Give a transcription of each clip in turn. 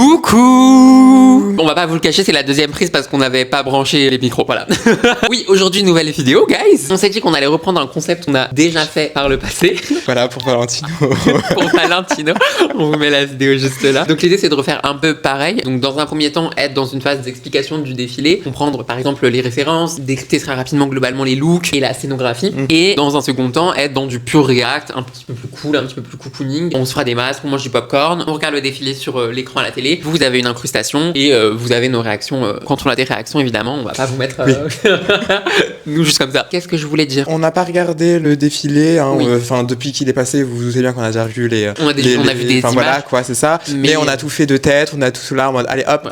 Coucou! On va pas vous le cacher, c'est la deuxième prise parce qu'on n'avait pas branché les micros, voilà. Oui, aujourd'hui, nouvelle vidéo, guys. On s'est dit qu'on allait reprendre un concept qu'on a déjà fait par le passé. Voilà, pour Valentino. Pour Valentino. On vous met la vidéo juste là. Donc l'idée, c'est de refaire un peu pareil. Donc dans un premier temps, être dans une phase d'explication du défilé, comprendre par exemple les références, décrypter très rapidement globalement les looks et la scénographie. Et dans un second temps, être dans du pur react, un petit peu plus cool, un petit peu plus cocooning. On se fera des masques, on mange du popcorn, on regarde le défilé sur l'écran à la télé. Vous avez une incrustation et vous avez nos réactions. Quand on a des réactions, évidemment, on va pas vous mettre nous juste comme ça. Qu'est-ce que je voulais dire? On n'a pas regardé le défilé, hein, Oui. Depuis qu'il est passé, vous vous doutez bien qu'on a déjà vu les. On a vu des images. Voilà, quoi, c'est ça. Mais on a tout fait de tête, on a tout là en mode allez hop,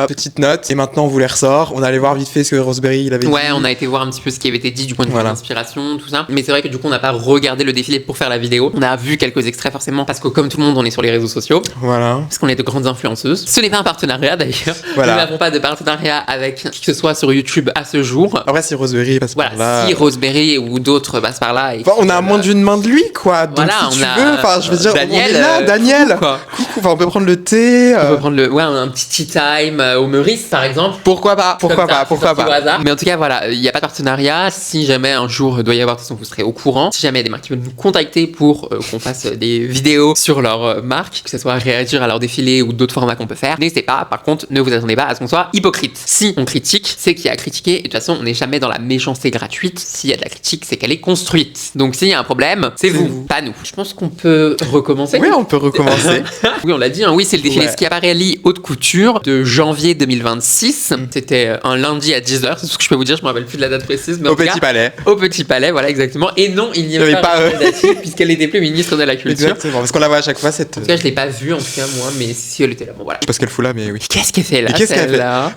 petite note. Et maintenant on vous les ressort. On allait voir vite fait ce que Roseberry il avait dit. Ouais, on a été voir un petit peu ce qui avait été dit du point de vue Voilà. de l'inspiration, tout ça. Mais c'est vrai que du coup, on n'a pas regardé le défilé pour faire la vidéo. On a vu quelques extraits forcément parce que comme tout le monde, on est sur les réseaux sociaux. Voilà. Parce qu'on est de grandes influenceuses. Ce n'est pas un partenariat d'ailleurs. Voilà. Nous n'avons pas de partenariat avec qui que ce soit sur YouTube à ce jour. Après, si Roseberry passe Voilà, par là. si Roseberry ou d'autres passent par là. Et Enfin, on a moins d'une main de lui, quoi. Donc, voilà, si on tu a veux, enfin, je veux dire, Daniel, on est là, Daniel. quoi. Coucou, enfin, on peut prendre le thé. On peut prendre un petit tea time au Meurice par exemple. Pourquoi pas? Pourquoi Comme ça, pas? Pourquoi sorti au pas? hasard. Mais en tout cas, voilà, il n'y a pas de partenariat. Si jamais un jour il doit y avoir, de toute façon, vous serez au courant. Si jamais il y a des marques qui veulent nous contacter pour qu'on fasse des vidéos sur leur marque, que ce soit réagir à leur défilé ou d'autres formats qu'on peut faire, n'hésitez pas. Par contre, ne vous attendez pas à ce qu'on soit hypocrite. Si on critique, c'est qu'il y a à critiquer. Et de toute façon, on n'est jamais dans la méchanceté gratuite. S'il y a de la critique, c'est qu'elle est construite. Donc s'il y a un problème, c'est vous, pas nous. Je pense qu'on peut recommencer. Oui, on peut recommencer. Oui, on l'a dit, hein, oui, c'est le défilé Ouais. Schiaparelli haute couture de janvier 2026. C'était un lundi à 10h, c'est tout ce que je peux vous dire, je me rappelle plus de la date précise. Mais en Au tout cas, Petit Palais. Au Petit Palais, voilà, exactement. Et non, il n'y Il y avait avait pas pas, Rachida Dati, puisqu'elle était plus ministre de la Culture. Exactement, parce qu'on la voit à chaque fois, cette. En tout cas, je l'ai pas vue, en tout cas, moi, mais si elle était là, bon, voilà. Je sais pas ce qu'elle fout là, mais oui. Qu'est-ce qu'elle fait là, Et qu'est-ce qu'elle celle-là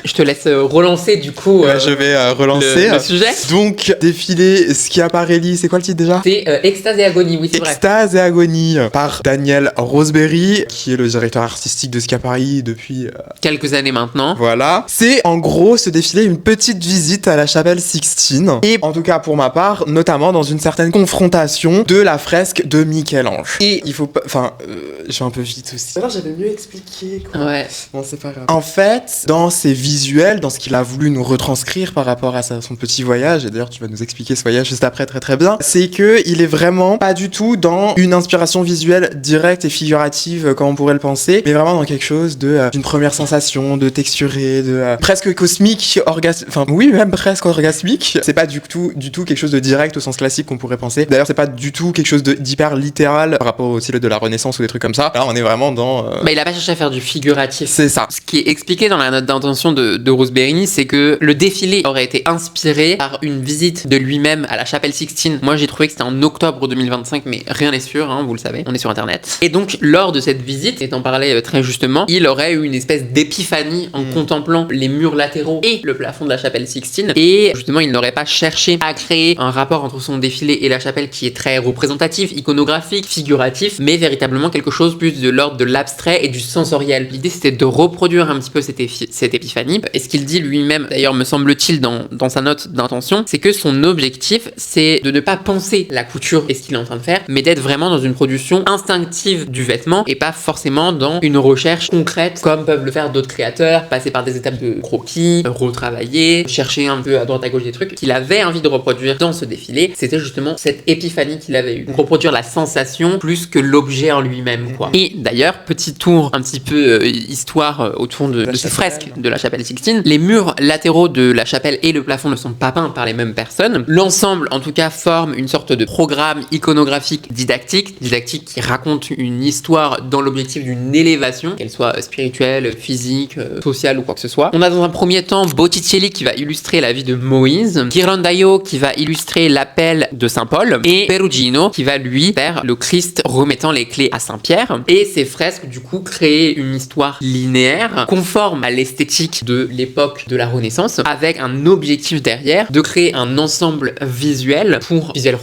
Je te laisse relancer, du coup, Ouais, je vais relancer. le sujet. Donc, défilé Schiaparelli, c'est quoi le titre déjà? C'est Extase et Agonie, oui, c'est vrai. Extase et Agonie par Daniel Roseberry, qui est le directeur artistique de Schiaparelli depuis. Quelques années maintenant. Voilà. C'est en gros ce défilé une petite visite à la chapelle Sixtine. Et en tout cas pour ma part, notamment dans une certaine confrontation de la fresque de Michel-Ange. Et il faut pas. Enfin, je vais un peu vite aussi. Alors j'avais mieux expliqué quoi. Ouais. Bon, c'est pas grave. En fait, dans ses visuels, dans ce qu'il a voulu nous retranscrire par rapport à son petit voyage, et d'ailleurs tu vas nous expliquer ce voyage juste après très très bien, c'est que il est vraiment pas du tout dans une inspiration visuelle directe et figurative comme on pourrait le penser, mais vraiment dans quelque chose d'une première sensation, de texturé, de presque cosmique, enfin oui même presque orgasmique. C'est pas du tout quelque chose de direct au sens classique qu'on pourrait penser. D'ailleurs c'est pas du tout quelque chose d'hyper littéral par rapport au style de la Renaissance ou des trucs comme ça. Là on est vraiment dans... Bah, il a pas cherché à faire du figuratif. C'est ça. Ce qui est expliqué dans la note d'intention de Roseberry, c'est que le défilé aurait été inspiré par une visite de lui-même à la chapelle Sixtine. Moi, j'ai trouvé que c'était en octobre 2025, mais rien n'est sûr, hein, vous le savez, on est sur internet. Et donc, lors de cette visite, et t'en parlais très justement, il aurait eu une espèce d'épiphanie en contemplant les murs latéraux et le plafond de la chapelle Sixtine. Et justement, il n'aurait pas cherché à créer un rapport entre son défilé et la chapelle qui est très représentatif, iconographique, figuratif, mais véritablement quelque chose plus de l'ordre de l'abstrait et du sensoriel. L'idée, c'était de reproduire un petit peu cette épiphanie. Et ce qu'il dit lui-même, d'ailleurs, me semble-t-il, dans sa note d'intention, c'est que son objectif, c'est de ne pas penser la couture et ce qu'il est en train de faire, mais d'être vraiment dans une production instinctive du vêtement et pas forcément dans une recherche concrète comme peuvent le faire d'autres créateurs, passer par des étapes de croquis, retravailler, chercher un peu à droite à gauche des trucs qu'il avait envie de reproduire dans ce défilé. C'était justement cette épiphanie qu'il avait eue. Donc reproduire la sensation plus que l'objet en lui-même, quoi. Et d'ailleurs, petit tour un petit peu histoire autour de ces fresques de la chapelle Sixtine. Les murs latéraux de la chapelle et le plafond ne sont pas peints par les mêmes personnes. L'ensemble, en tout cas, forme une sorte de programme iconographique didactique qui raconte une histoire dans l'objectif d'une élévation, qu'elle soit spirituelle, physique, sociale ou quoi que ce soit. On a dans un premier temps Botticelli qui va illustrer la vie de Moïse, Ghirlandaio qui va illustrer l'appel de Saint Paul, et Perugino qui va lui faire le Christ remettant les clés à Saint Pierre. Et ces fresques, du coup, créent une histoire linéaire, conforme à l'esthétique de l'époque de la Renaissance, avec un objectif derrière derrière, de créer un ensemble visuel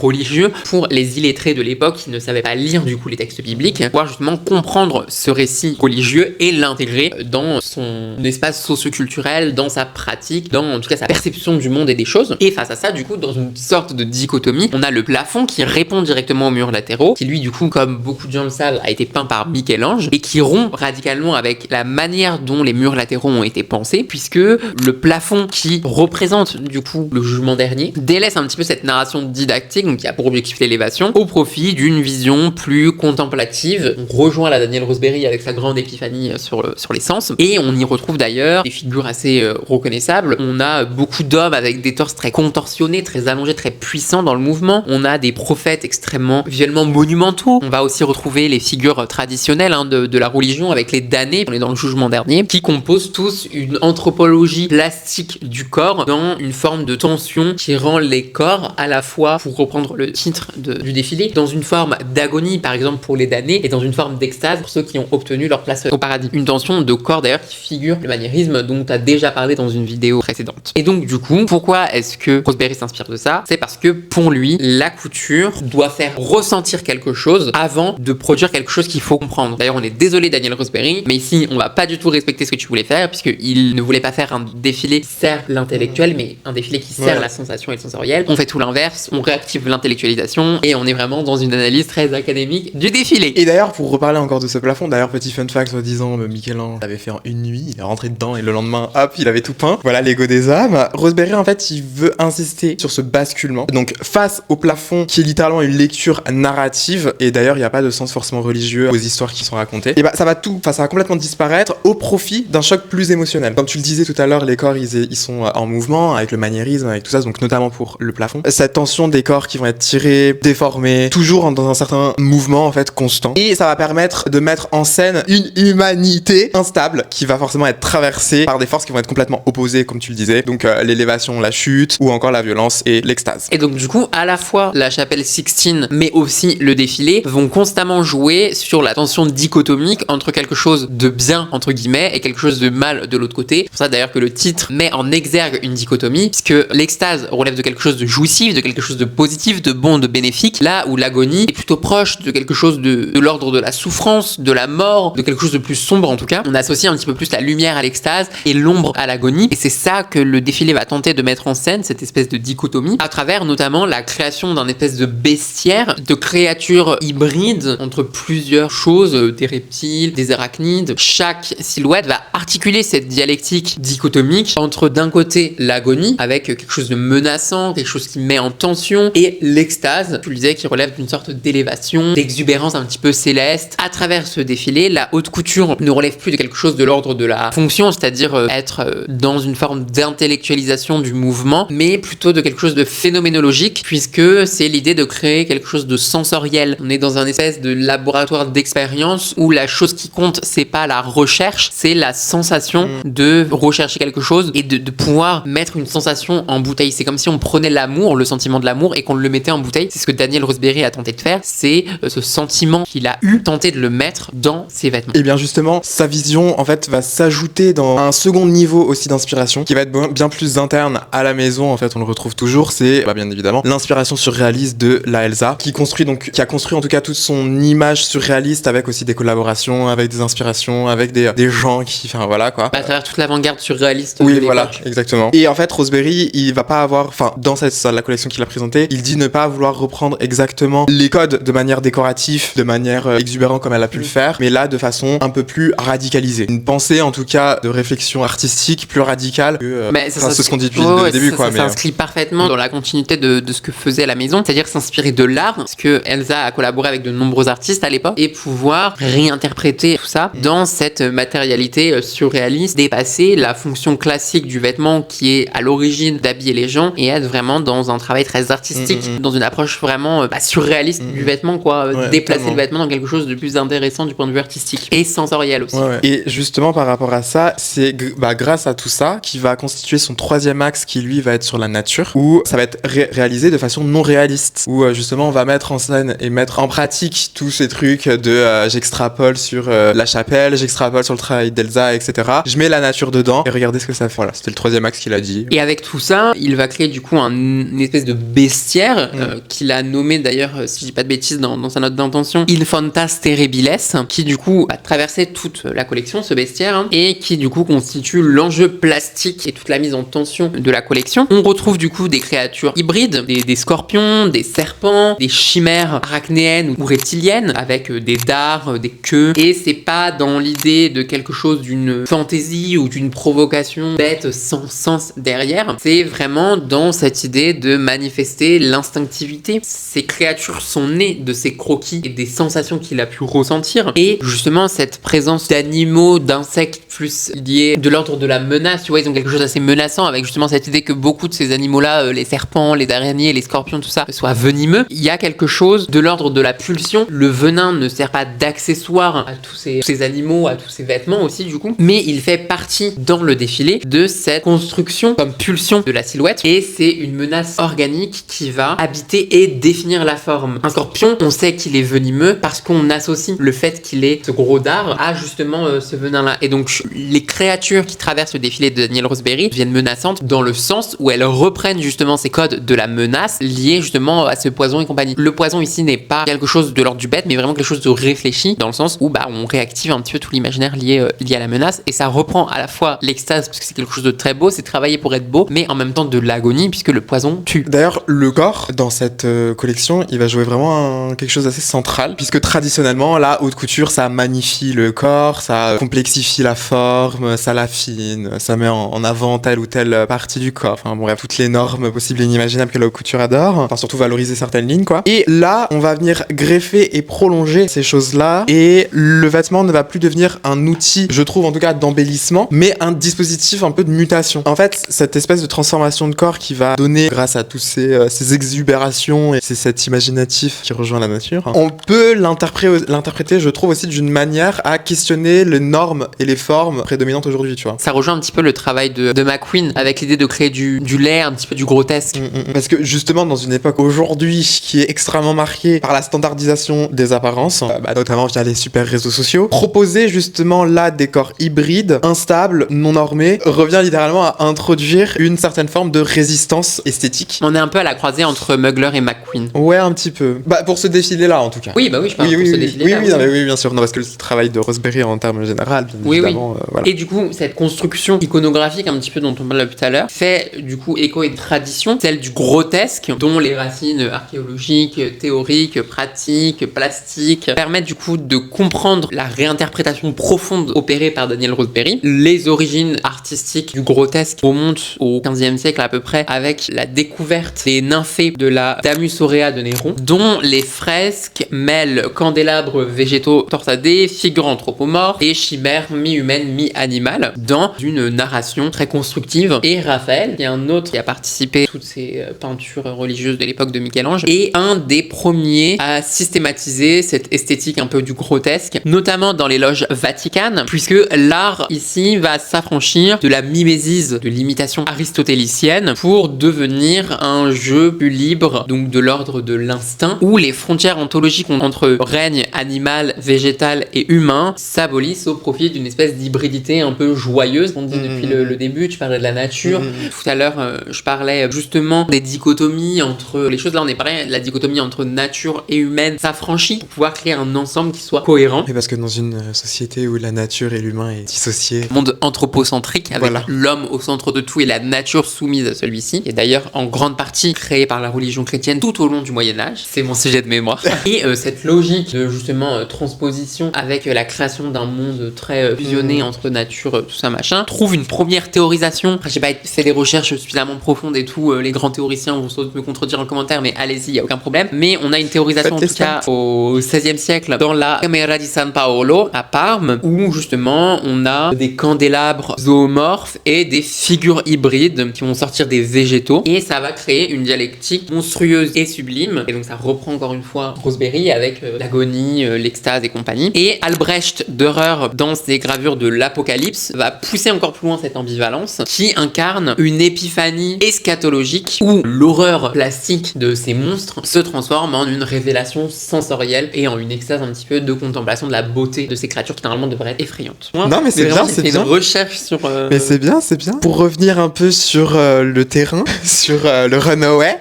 religieux pour les illettrés de l'époque qui ne savaient pas lire du coup les textes bibliques, pouvoir justement comprendre ce récit religieux et l'intégrer dans son espace socioculturel, dans sa pratique, dans en tout cas sa perception du monde et des choses. Et face à ça, du coup, dans une sorte de dichotomie, on a le plafond qui répond directement aux murs latéraux, qui lui, du coup, comme beaucoup de gens le savent, a été peint par Michel-Ange et qui rompt radicalement avec la manière dont les murs latéraux ont été pensés, puisque le plafond qui représente du coup le jugement dernier délaisse un petit peu cette narration didactique, donc qui a pour objectif l'élévation, au profit d'une vision plus contemplative. On rejoint la Daniel Roseberry avec sa grande épiphanie sur les sens, et on y retrouve d'ailleurs des figures assez reconnaissables. On a beaucoup d'hommes avec des torses très contorsionnés, très allongés, très puissants dans le mouvement. On a des prophètes extrêmement visuellement monumentaux. On va aussi retrouver les figures traditionnelles de la religion avec les damnés, on est dans le jugement dernier, qui composent tous une anthropologie plastique du corps dans une forme de tension qui rend les corps à la fois, pour reprendre le titre du défilé, dans une forme d'agonie par exemple pour les damnés et dans une forme d'extase pour ceux qui ont obtenu leur place au paradis. Une tension de corps d'ailleurs qui figure le maniérisme dont tu as déjà parlé dans une vidéo précédente. Et donc du coup, pourquoi est-ce que Roseberry s'inspire de ça? C'est parce que pour lui, la couture doit faire ressentir quelque chose avant de produire quelque chose qu'il faut comprendre. D'ailleurs, on est désolé Daniel Roseberry, mais ici on va pas du tout respecter ce que tu voulais faire, puisqu'il ne voulait pas faire un défilé qui sert l'intellectuel, mais un défilé qui sert la sensation et le sensoriel. On fait tout l'inverse, on réactive l'intellectualisation et on est vraiment dans une analyse très académique du défilé. Et d'ailleurs, pour reparler encore de ce plafond, d'ailleurs, petit fun fact, soi-disant, Michel-Ange l'avait fait en une nuit, il est rentré dedans et le lendemain, hop, il avait tout peint. Voilà l'ego des âmes. Roseberry, en fait, il veut insister sur ce basculement. Donc, face au plafond, qui est littéralement une lecture narrative, et d'ailleurs, il n'y a pas de sens forcément religieux aux histoires qui sont racontées, et bah, ça va complètement disparaître au profit d'un choc plus émotionnel. Comme tu le disais tout à l'heure, les corps, ils sont en mouvement, avec le maniérisme, avec tout ça, donc notamment pour le plafond. Cette tension des corps qui vont être tirés, déformés, toujours dans un certain mouvement, en fait, constant. Et ça va permettre de mettre en scène une humanité instable qui va forcément être traversée par des forces qui vont être complètement opposées, comme tu le disais. Donc, l'élévation, la chute, ou encore la violence et l'extase. Et donc, du coup, à la fois la chapelle Sixtine, mais aussi le défilé, vont constamment jouer sur la tension dichotomique entre quelque chose de bien, entre guillemets, et quelque chose de mal de l'autre côté. C'est pour ça d'ailleurs que le titre met en exergue une dichotomie, puisque l'extase relève de quelque chose de jouissif, de quelque chose de positif, de bon, de bénéfique, là où l'agonie est plutôt proche de quelque chose de l'ordre de la souffrance, de la mort, de quelque chose de plus sombre en tout cas. On associe un petit peu plus la lumière à l'extase et l'ombre à l'agonie, et c'est ça que le défilé va tenter de mettre en scène, cette espèce de dichotomie, à travers notamment la création d'un espèce de bestiaire, de créatures hybrides entre plusieurs choses, des reptiles, des arachnides. Chaque silhouette va articuler cette dialectique dichotomique entre d'un côté l'agonie, avec quelque chose de menaçant, quelque chose qui met en tension, et l'extase, tu le disais, qui relève d'une sorte d'élévation, d'exubérance un petit peu céleste. À travers ce défilé, la haute couture ne relève plus de quelque chose de l'ordre de la fonction, c'est-à-dire être dans une forme d'intellectualisation du mouvement, mais plutôt de quelque chose de phénoménologique, puisque c'est l'idée de créer quelque chose de sensoriel. On est dans un espèce de laboratoire d'expérience où la chose qui compte, c'est pas la recherche, c'est la sensation de rechercher quelque chose et de pouvoir mettre une sensation en bouteille. C'est comme si on prenait l'amour, le sentiment de l'amour, et qu'on le mettait en bouteille. C'est ce que Daniel Roseberry a tenté de faire, c'est ce sentiment qu'il a eu, tenter de le mettre dans ses vêtements. Et bien justement, sa vision en fait va s'ajouter dans un second niveau aussi d'inspiration qui va être bien plus interne à la maison. En fait, on le retrouve toujours, c'est bien évidemment l'inspiration surréaliste de la Elsa qui a construit en tout cas toute son image surréaliste avec aussi des collaborations, avec des inspirations, avec des gens qui, enfin voilà quoi. À travers toute l'avant-garde surréaliste. Oui, voilà, exactement. Et en fait, Roseberry, il va pas avoir, enfin dans la collection qu'il a présentée, il dit ne pas vouloir reprendre exactement les codes de manière décorative, de manière exubérante comme elle a pu le faire, mais là de façon un peu plus radicalisée. Une pensée en tout cas de réflexion artistique plus radicale que c'est ce qu'on dit depuis le début quoi. Ça s'inscrit parfaitement dans la continuité de ce que faisait la maison, c'est-à-dire s'inspirer de l'art, parce que Elsa a collaboré avec de nombreux artistes à l'époque, et pouvoir réinterpréter tout ça dans cette matérialité surréaliste, dépasser la fonction classique du vêtement qui est à l'origine d'habiller les gens et être vraiment dans un travail très artistique, dans une approche vraiment surréaliste du vêtement quoi, déplacer le vêtement dans quelque chose de plus intéressant du point de vue artistique et sensoriel aussi. Et justement par rapport à ça, c'est grâce à tout ça qui va constituer son troisième axe qui lui va être sur la nature, où ça va être réalisé de façon non réaliste, où justement on va mettre en scène et mettre en pratique tous ces trucs de j'extrapole sur la chapelle, j'extrapole sur le travail d'Elsa, etc. Je mets la nature dedans et regardez ce que ça fait. Voilà, c'était le troisième axe qu'il a dit. Et avec tout ça, il va créer du coup une espèce de bestiaire qu'il a nommé d'ailleurs, si je dis pas de bêtises dans sa note d'intention, Infantas Terribiles, qui du coup a traversé toute la collection, ce bestiaire, et qui du coup constitue l'enjeu plastique et toute la mise en tension de la collection. On retrouve du coup des créatures hybrides, des scorpions, des serpents, des chimères arachnéennes ou reptiliennes, avec des dards, des queues, et c'est pas dans l'idée de quelque chose d'une fantaisie ou d'une provocation bête sans sens derrière, c'est vraiment dans cette idée de manifester l'instinctivité. Ces créatures sont nées de ces croquis et des sensations qu'il a pu ressentir, et justement cette présence d'animaux, d'insectes plus liés de l'ordre de la menace, tu vois, ils ont quelque chose d'assez menaçant avec justement cette idée que beaucoup de ces animaux-là, les serpents, les araignées, les scorpions, tout ça, soient venimeux. Il y a quelque chose de l'ordre de la pulsion. Le venin ne sert pas d'accessoire à tous ces animaux, à tous ces vêtements aussi du coup, mais il fait partie dans le défilé de cette construction comme pulsion de la silhouette, et c'est une menace organique qui va habiter et définir la forme. Un scorpion, on sait qu'il est venimeux parce qu'on associe le fait qu'il ait ce gros dard à justement ce venin-là, et donc les créatures qui traversent le défilé de Daniel Roseberry deviennent menaçantes dans le sens où elles reprennent justement ces codes de la menace liés justement à ce poison et compagnie. Le poison ici n'est pas quelque chose de l'ordre du bête, mais vraiment quelque chose de réfléchi, dans le sens où on réactive un petit peu tout l'imaginaire lié à la menace, et ça reprend à la fois l'extase parce que c'est quelque chose de très beau, c'est travaillé pour être beau, mais en même temps de l'agonie puisque le poison tue. D'ailleurs, le corps dans cette collection, il va jouer vraiment quelque chose d'assez central, puisque traditionnellement, la haute couture, ça magnifie le corps, ça complexifie la forme, ça l'affine, ça met en avant telle ou telle partie du corps. Enfin bref, toutes les normes possibles et inimaginables que la haute couture adore. Enfin surtout valoriser certaines lignes quoi. Et là, on va venir greffer et prolonger ces choses-là, et le vêtement ne va plus devenir un outil, je trouve en tout cas d'embellissement, mais un dispositif un peu de mutation. En fait, cette espèce de transformation de corps qui va donner, grâce à tous ces exubérations et c'est cet imaginatif qui rejoint la nature, on peut l'interpréter, je trouve aussi d'une manière à questionner les normes et les formes prédominantes aujourd'hui, tu vois. Ça rejoint un petit peu le travail de McQueen avec l'idée de créer du lait, un petit peu du grotesque. Parce que justement, dans une époque aujourd'hui qui est extrêmement marquée par la standardisation des apparences, notamment via les super réseaux sociaux, proposer justement là des corps hybrides, instables, non normés, revient littéralement à introduire une certaine forme de résistance esthétique. On est un peu à la croisée entre Mugler et McQueen. Ouais, un petit peu. Pour ce défilé-là, en tout cas. Oui, je parle pour ce défilé-là. Oui, bien sûr. Non, parce que le travail de Roseberry en termes général, bien évidemment. Voilà. Et du coup, cette construction iconographique, un petit peu dont on parlait tout à l'heure, fait du coup écho à une tradition, celle du grotesque, dont les racines archéologiques, théoriques, pratiques, plastiques permettent du coup de comprendre la réinterprétation profonde opérée par Daniel Roseberry. Les origines artistiques du grotesque remontent au XVe siècle à peu près, avec la découverte des nymphées de la Damus aurea de Néron, dont les fresques mêlent candélabres végétaux torsadés, figures anthropomorphes et chimères mi-humaines, mi-animales, dans une narration très constructive. Et Raphaël, qui est un autre qui a participé à toutes ces peintures religieuses de l'époque de Michel-Ange, est un des premiers à systématiser cette esthétique un peu du grotesque, notamment dans les loges vaticanes, puisque l'art ici va s'affranchir de la mimésis, de l'imitation aristotélicienne, pour devenir un jeu plus libre, donc de l'ordre de l'instinct, où les frontières ontologiques entre règne animal, végétal et humain s'abolissent au profit d'une espèce d'hybridité un peu joyeuse. On dit depuis le début, tu parlais de la nature. Tout à l'heure, je parlais justement des dichotomies entre les choses. Là, on est pareil, la dichotomie entre nature et humaine s'affranchit pour pouvoir créer un ensemble qui soit cohérent. Et parce que dans une société où la nature et l'humain est dissocié, monde anthropocentrique avec l'homme au centre de tout et la nature soumise à celui-ci, et d'ailleurs en grande partie créée par la religion chrétienne tout au long du Moyen-Âge, c'est mon sujet de mémoire. Et cette logique de justement transposition avec la création d'un monde très fusionné entre nature, tout ça machin, trouve une première théorisation. Après, j'ai pas fait des recherches suffisamment profondes et tout, les grands théoriciens vont sans doute me contredire en commentaire, mais allez-y, y a aucun problème. Mais on a une théorisation en tout cas au XVIe siècle dans la Camera di San Paolo à Parme, où justement on a des candélabres zoomorphes et des figures hybrides qui vont sortir des végétaux, et ça va créer une dialectique monstrueuse et sublime. Et donc ça reprend encore une fois Roseberry avec l'agonie, l'extase et compagnie. Et Albrecht Dürer, dans ses gravures de l'apocalypse va pousser encore plus loin cette ambivalence qui incarne une épiphanie eschatologique où l'horreur plastique de ces monstres se transforme en une révélation sensorielle et en une extase un petit peu de contemplation de la beauté de ces créatures qui normalement devraient être effrayantes. Non mais c'est bien, c'est bien. Une recherche sur... Mais c'est bien, c'est bien. Pour revenir un peu sur le terrain, sur le runaway,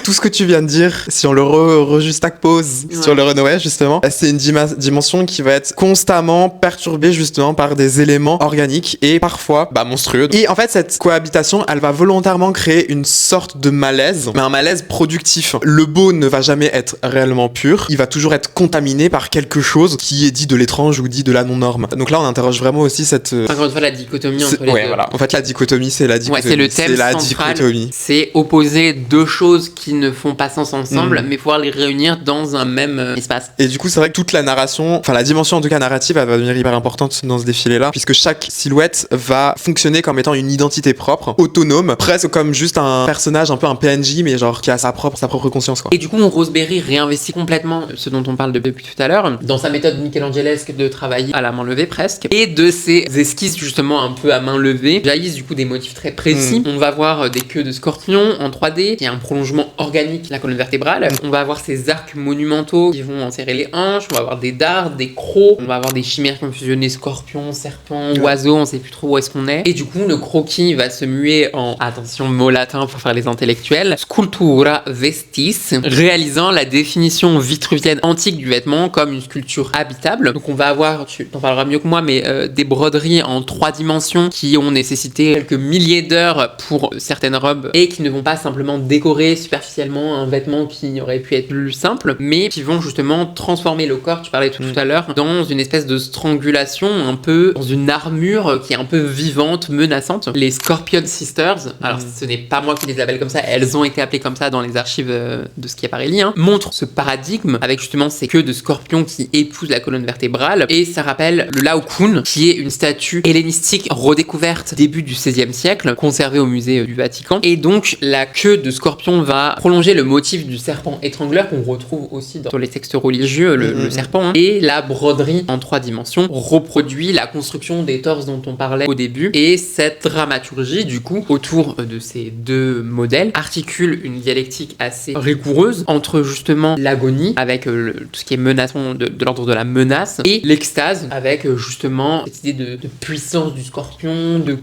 tout ce que tu viens de dire, si on le rejuxtapose sur le runaway justement, c'est une dimension qui va être constamment perturbée justement par des éléments organiques et parfois monstrueux. Et en fait cette cohabitation, elle va volontairement créer une sorte de malaise, mais un malaise productif. Le beau ne va jamais être réellement pur, il va toujours être contaminé par quelque chose qui est dit de l'étrange ou dit de la non-norme. Donc là on interroge vraiment aussi cette... Encore une fois la dichotomie entre les deux. Voilà. En fait la dichotomie c'est la dichotomie. Ouais, c'est le thème central, c'est opposer deux choses qui ne font pas sens ensemble, mais pouvoir les réunir dans un même espace. Et du coup c'est vrai que toute la narration, enfin la dimension en tout cas narrative, elle va devenir hyper importante dans ce défilé-là, puisque chaque silhouette va fonctionner comme étant une identité propre, autonome, presque comme juste un personnage, un peu un PNJ, mais genre qui a sa propre conscience, quoi. Et du coup, Rose Berry réinvestit complètement ce dont on parle depuis tout à l'heure, dans sa méthode michelangelesque de travailler à la main levée presque, et de ses esquisses justement un peu à main levée, jaillissent du coup des motifs très précis. On va voir des queues de scorpions en 3D, qui est un prolongement organique de la colonne vertébrale. On va avoir ces arcs monumentaux qui vont enserrer les hanches, on va avoir des dards, des crocs, on va avoir des chimères qui vont fusionner scorpions, serpents, oiseaux, on sait plus trop où est-ce qu'on est. Et du coup, le croquis va se muer en, attention, mot latin pour faire les intellectuels, sculptura vestis, réalisant la définition vitruvienne antique du vêtement comme une sculpture habitable. Donc on va avoir, tu t'en parleras mieux que moi, mais des broderies en 3 dimensions qui ont nécessité quelques milliers d'heures pour certaines robes et qui ne vont pas simplement décorer superficiellement un vêtement qui aurait pu être plus simple, mais qui vont justement transformer le corps, tu parlais tout à l'heure, dans une espèce de strangulation, un peu dans une armure qui est un peu vivante, menaçante. Les Scorpion Sisters, alors ce n'est pas moi qui les appelle comme ça, elles ont été appelées comme ça dans les archives de Schiaparelli, montrent ce paradigme avec justement ces queues de scorpions qui épousent la colonne vertébrale, et ça rappelle le Laocoon, qui est une statue hellénistique redécouverte début du XVIe siècle, conservée au musée du Vatican, et donc la queue de scorpion va prolonger le motif du serpent étrangleur qu'on retrouve aussi dans les textes religieux, le serpent, et la broderie en 3 dimensions reproduit la construction des torses dont on parlait au début, et cette dramaturgie du coup autour de ces deux modèles articule une dialectique assez rigoureuse entre justement l'agonie avec tout ce qui est menaçant de l'ordre de la menace et l'extase avec justement cette idée de puissance du scorpion, de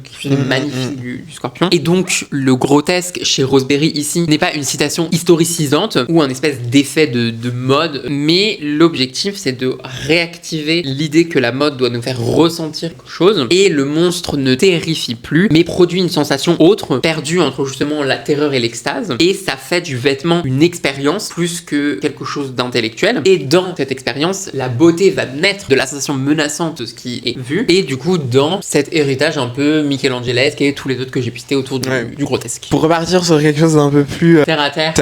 magnifique du scorpion. Et donc le grotesque chez Rose Berry ici n'est pas une citation historicisante ou un espèce d'effet de mode, mais l'objectif c'est de réactiver l'idée que la mode doit nous faire ressentir quelque chose, et le monstre ne terrifie plus mais produit une sensation autre, perdue entre justement la terreur et l'extase, et ça fait du vêtement une expérience plus que quelque chose d'intellectuel. Et dans cette expérience, la beauté va naître de la sensation menaçante de ce qui est vu, et du coup dans cet héritage un peu michelangelesque et tous les autres que j'ai pistés autour du grotesque. Pour repartir sur quelque chose d'un peu plus terre à terre,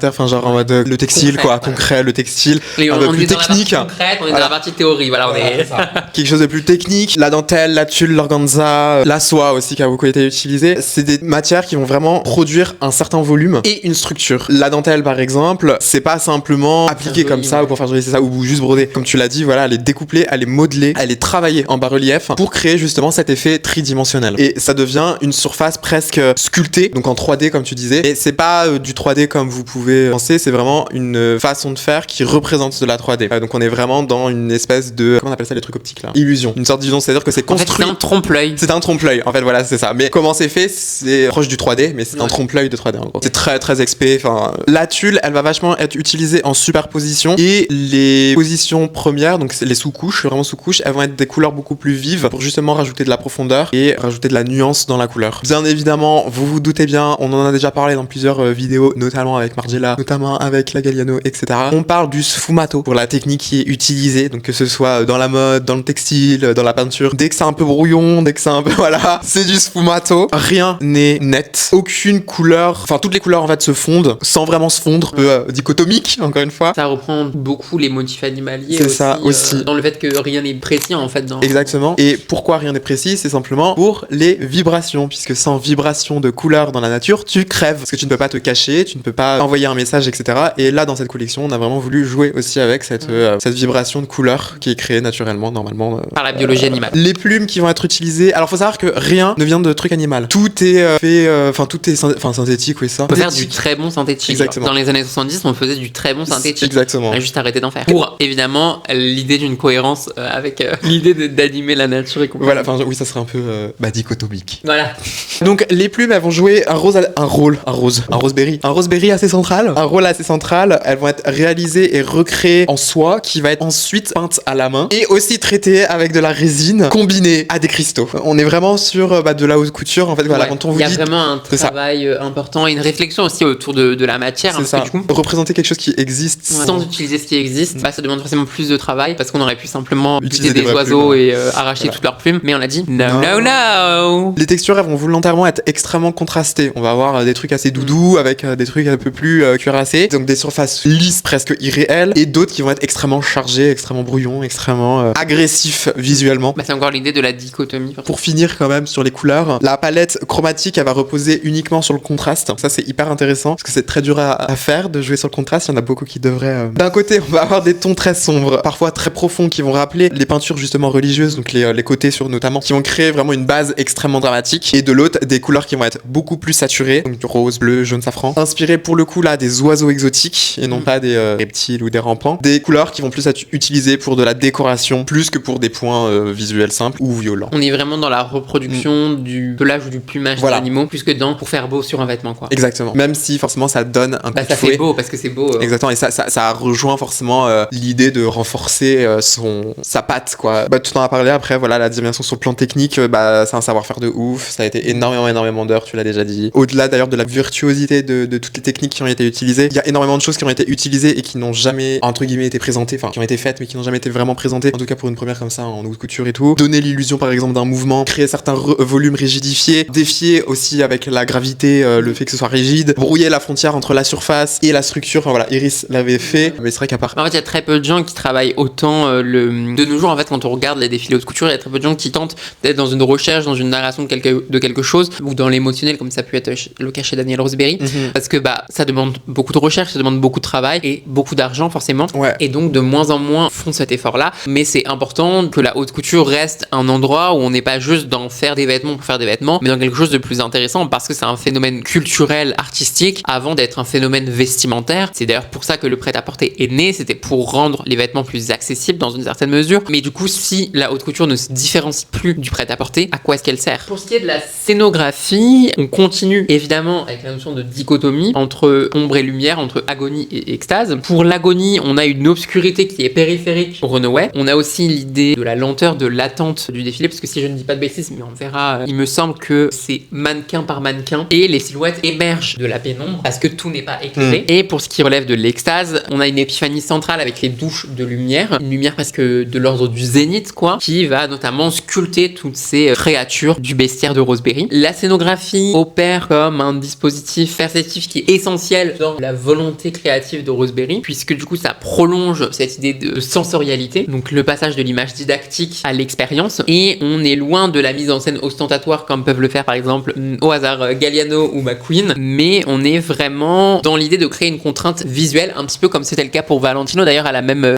enfin genre en mode le textile, concret, concret, le textile, un peu plus technique. On est dans la partie théorie, voilà, on est quelque chose de plus technique. La dentelle, la tulle, l'organza, la soie aussi qui a beaucoup été utilisée. C'est des matières qui vont vraiment produire un certain volume et une structure. La dentelle par exemple, c'est pas simplement appliquer comme ça ou pour faire joli, c'est ça, ou juste broder. Comme tu l'as dit, voilà, elle est découplée, elle est modelée, elle est travaillée en bas-relief pour créer justement cet effet tridimensionnel. Et ça devient une surface presque sculptée, donc en 3D comme tu disais. Et c'est pas du 3D comme vous pouvez penser, c'est vraiment une façon de faire qui représente de la 3D. Donc on est vraiment dans une espèce de, comment on appelle ça les trucs optiques là, illusion. Une sorte d'illusion, c'est-à-dire que c'est construit. En fait, c'est un trompe-l'œil. C'est un trompe-l'œil. En fait, voilà, c'est ça. Mais comment c'est fait, c'est proche du 3D, mais c'est un trompe-l'œil de 3D en gros. C'est très très expé. Enfin, la tulle, elle va vachement être utilisée en superposition, et les positions premières, donc les sous-couches, vraiment sous-couches, elles vont être des couleurs beaucoup plus vives pour justement rajouter de la profondeur et rajouter de la nuance dans la couleur. Bien évidemment, vous vous doutez bien, on en a déjà parlé dans plusieurs vidéos, notamment avec Margiela, notamment avec la Galliano, etc. On parle du sfumato pour la technique qui est utilisée, donc que ce soit dans la mode, dans le textile, dans la peinture. Dès que c'est un peu brouillon, dès que c'est un peu, voilà, c'est du sfumato. Rien n'est net. Aucune couleur, enfin toutes les couleurs en fait se fondent sans vraiment se fondre, un peu dichotomique, encore une fois. Ça reprend beaucoup les motifs animaliers. C'est ça aussi. Dans le fait que rien n'est précis en fait. Exactement. Et pourquoi rien n'est précis? C'est simplement pour les vibrations, puisque sans vibration de couleur dans la nature, tu crèves. Parce que tu ne peux pas te cacher, tu ne peux pas envoyer un message, etc. Et là, dans cette collection, on a vraiment voulu jouer aussi avec cette vibration de couleur qui est créée naturellement, normalement, Par la biologie animale. Les plumes qui vont être utilisées. Alors, faut savoir que rien ne vient de truc animal. Tout est fait, tout est synthétique, oui, ça. On peut faire du très bon synthétique. Exactement. Dans les années 70, on faisait du très bon synthétique. Exactement. On a juste arrêté d'en faire. Pour, évidemment, l'idée d'une cohérence avec l'idée d'animer la nature et compagnie. Voilà, oui, ça serait un peu dichotomique. Voilà. Donc, les plumes, elles vont jouer un roseberry assez central. Un rôle assez central. Elles vont être réalisées et recréées en soie, qui va être ensuite peinte à la main et aussi traitée avec de la résine combinée à des cristaux. On est vraiment sur de la haute couture. En fait, voilà, quand on vous dit. Il y a vraiment un travail important et une réflexion aussi autour de la matière. C'est ça. Du coup, représenter quelque chose qui existe sans utiliser ce qui existe, ça demande forcément plus de travail parce qu'on aurait pu simplement utiliser des oiseaux et arracher toutes leurs plumes. Mais on a dit no. Les textures, elles vont volontairement être extrêmement contrastées. On va avoir des trucs assez doudous avec des trucs un peu plus cuirassés. Donc des surfaces lisses, presque irréelles, et d'autres qui vont être extrêmement chargés, extrêmement brouillons, extrêmement agressifs visuellement. C'est encore l'idée de la dichotomie. Pour finir quand même sur les couleurs, la palette chromatique, elle va reposer uniquement sur le contraste. Ça, c'est hyper intéressant parce que c'est très dur à faire de jouer sur le contraste. Il y en a beaucoup qui devraient. D'un côté, on va avoir des tons très sombres, parfois très profonds, qui vont rappeler les peintures justement religieuses, donc les côtés sur notamment, qui vont créer vraiment une base extrêmement dramatique. Et de l'autre, des couleurs qui vont être beaucoup plus saturées, donc du rose, bleu, jaune, safran, inspirées pour le coup là des oiseaux exotiques et non pas des reptiles ou des rampants. Des couleurs qui vont plus être utilisées pour de la décoration, plus que pour des points visuels simples ou violents. On est vraiment dans la reproduction du pelage ou du plumage des animaux, plus que pour faire beau sur un vêtement, quoi. Exactement. Même si forcément ça donne un coup de fouet. C'est beau parce que c'est beau. Exactement. Et ça rejoint forcément l'idée de renforcer sa patte, quoi. Tu t'en as parlé après, voilà, la dimension sur le plan technique, c'est un savoir-faire de ouf. Ça a été énormément d'heures, tu l'as déjà dit. Au-delà d'ailleurs de la virtuosité de toutes les techniques qui ont été utilisées, il y a énormément de choses qui ont été utilisées et qui n'ont jamais, entre guillemets, été présentées, enfin, qui ont été faites, mais qui n'ont jamais été vraiment présentées. En tout cas, pour une première comme ça, en haute couture et tout. Donner l'illusion, par exemple, d'un mouvement, créer certains volumes rigidifiés, défier aussi avec la gravité, le fait que ce soit rigide, brouiller la frontière entre la surface et la structure. Enfin voilà, Iris l'avait fait, mais c'est vrai qu'à part. En fait, il y a très peu de gens qui travaillent autant de nos jours. En fait, quand on regarde les défilés haute couture, il y a très peu de gens qui tentent d'être dans une recherche, dans une narration de quelque chose, ou dans l'émotionnel, comme ça peut être le cas chez Daniel Roseberry, parce que ça demande beaucoup de recherche, ça demande beaucoup de travail et beaucoup d'argent forcément. Ouais. Et donc de moins en moins font cet effort-là. Mais c'est important que la haute couture reste un endroit où on n'est pas juste dans faire des vêtements pour faire des vêtements, mais dans quelque chose de plus intéressant, parce que c'est un phénomène culturel, artistique, avant d'être un phénomène vestimentaire. C'est d'ailleurs pour ça que le prêt-à-porter est né, c'était pour rendre les vêtements plus accessibles dans une certaine mesure. Mais du coup, si la haute couture ne se différencie plus du prêt-à-porter, à quoi est-ce qu'elle sert? Pour ce qui est de la scénographie, on continue évidemment avec la notion de dichotomie entre ombre et lumière, entre agonie et extase. Pour l'agonie, on a une obscurité qui est périphérique au Runaway. On a aussi l'idée de la lenteur, de l'attente du défilé, parce que si je ne dis pas de bêtises, mais on verra, il me semble que c'est mannequin par mannequin et les silhouettes émergent de la pénombre parce que tout n'est pas éclairé. Et pour ce qui relève de l'extase, on a une épiphanie centrale avec les douches de lumière, une lumière presque de l'ordre du zénith, quoi, qui va notamment sculpter toutes ces créatures du bestiaire de Roseberry. La scénographie opère comme un dispositif perceptif qui est essentiel dans la volonté créative de Roseberry, puisque du coup ça prolonge cette idée de sensorialité, donc le passage de l'image didactique à l'expérience, et on est loin de la mise en scène ostentatoire comme peuvent le faire par exemple au hasard Galliano ou McQueen, mais on est vraiment dans l'idée de créer une contrainte visuelle, un petit peu comme c'était le cas pour Valentino d'ailleurs à la même